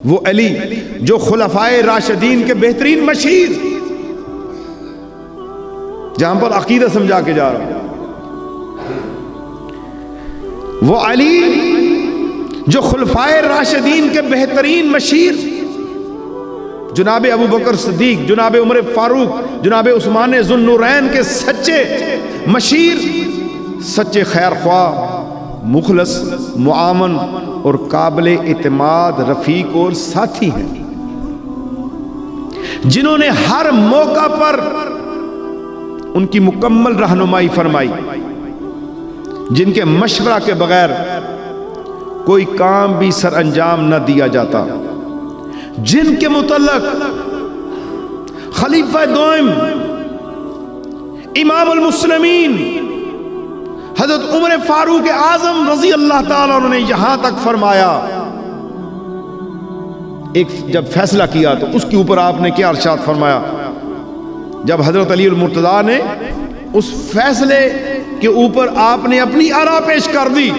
وہ علی جو خلفائے راشدین کے بہترین مشیر، جہاں پر عقیدہ سمجھا کے جا رہا ہوں، وہ علی جو خلفائے راشدین کے بہترین مشیر، جناب ابو بکر صدیق، جناب عمر فاروق، جناب عثمان ذو النورین کے سچے مشیر، سچے خیر خواہ، مخلص، معاون اور قابل اعتماد رفیق اور ساتھی ہیں، جنہوں نے ہر موقع پر ان کی مکمل رہنمائی فرمائی، جن کے مشورہ کے بغیر کوئی کام بھی سر انجام نہ دیا جاتا، جن کے متعلق خلیفہ دوئم امام المسلمین حضرت عمر فاروق اعظم رضی اللہ تعالیٰ عنہ نے یہاں تک فرمایا، ایک جب فیصلہ کیا تو اس کے اوپر آپ نے کیا ارشاد فرمایا؟ جب حضرت علی المرتضیٰ نے اس فیصلے کے اوپر آپ نے اپنی آراء پیش کر دی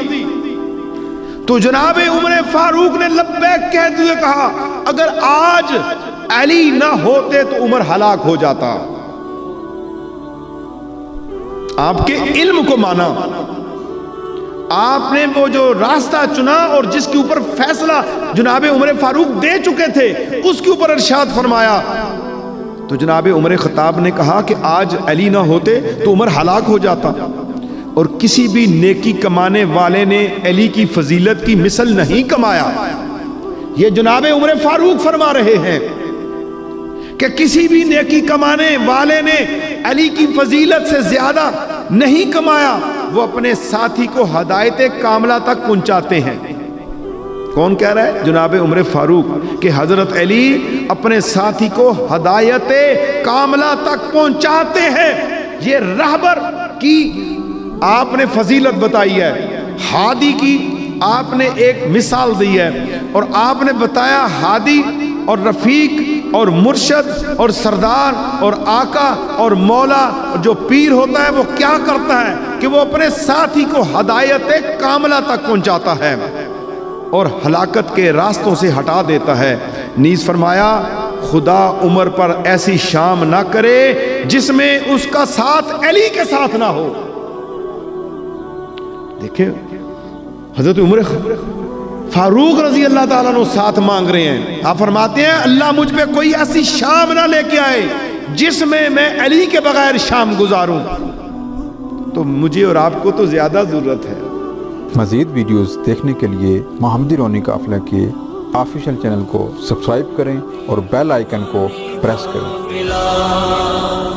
تو جناب عمر فاروق نے لبیک کہتے ہوئے کہا، اگر آج علی نہ ہوتے تو عمر ہلاک ہو جاتا۔ آپ کے علم کو مانا، آپ نے وہ جو راستہ چنا اور جس کے اوپر فیصلہ جناب عمر فاروق دے چکے تھے اس کے اوپر ارشاد فرمایا، تو جناب عمر خطاب نے کہا کہ آج علی نہ ہوتے تو عمر ہلاک ہو جاتا۔ اور کسی بھی نیکی کمانے والے نے علی کی فضیلت کی مثل نہیں کمایا، یہ جناب عمر فاروق فرما رہے ہیں کہ کسی بھی نیکی کمانے والے نے علی کی فضیلت سے زیادہ نہیں کمایا، وہ اپنے ساتھی کو ہدایت کاملہ تک پہنچاتے ہیں۔ کون کہہ رہا ہے؟ جناب عمر فاروق، کہ حضرت علی اپنے ساتھی کو ہدایت کاملہ تک پہنچاتے ہیں۔ یہ رہبر کی آپ نے فضیلت بتائی ہے، ہادی کی آپ نے ایک مثال دی ہے، اور آپ نے بتایا ہادی اور رفیق اور مرشد اور سردار اور آقا اور مولا جو پیر ہوتا ہے وہ کیا کرتا ہے کہ وہ اپنے ساتھی کو ہدایت کاملہ تک پہنچاتا ہے اور ہلاکت کے راستوں سے ہٹا دیتا ہے۔ نیز فرمایا، خدا عمر پر ایسی شام نہ کرے جس میں اس کا ساتھ علی کے ساتھ نہ ہو۔ دیکھیں حضرت عمر فاروق رضی اللہ تعالیٰ عنہ ساتھ مانگ رہے ہیں، آپ فرماتے ہیں اللہ مجھ پہ کوئی ایسی شام نہ لے کے آئے جس میں میں علی کے بغیر شام گزاروں۔ تو مجھے اور آپ کو تو زیادہ ضرورت ہے۔ مزید ویڈیوز دیکھنے کے لیے محمدی رونی قافلہ کے آفیشیل چینل کو سبسکرائب کریں اور بیل آئیکن کو پریس کریں۔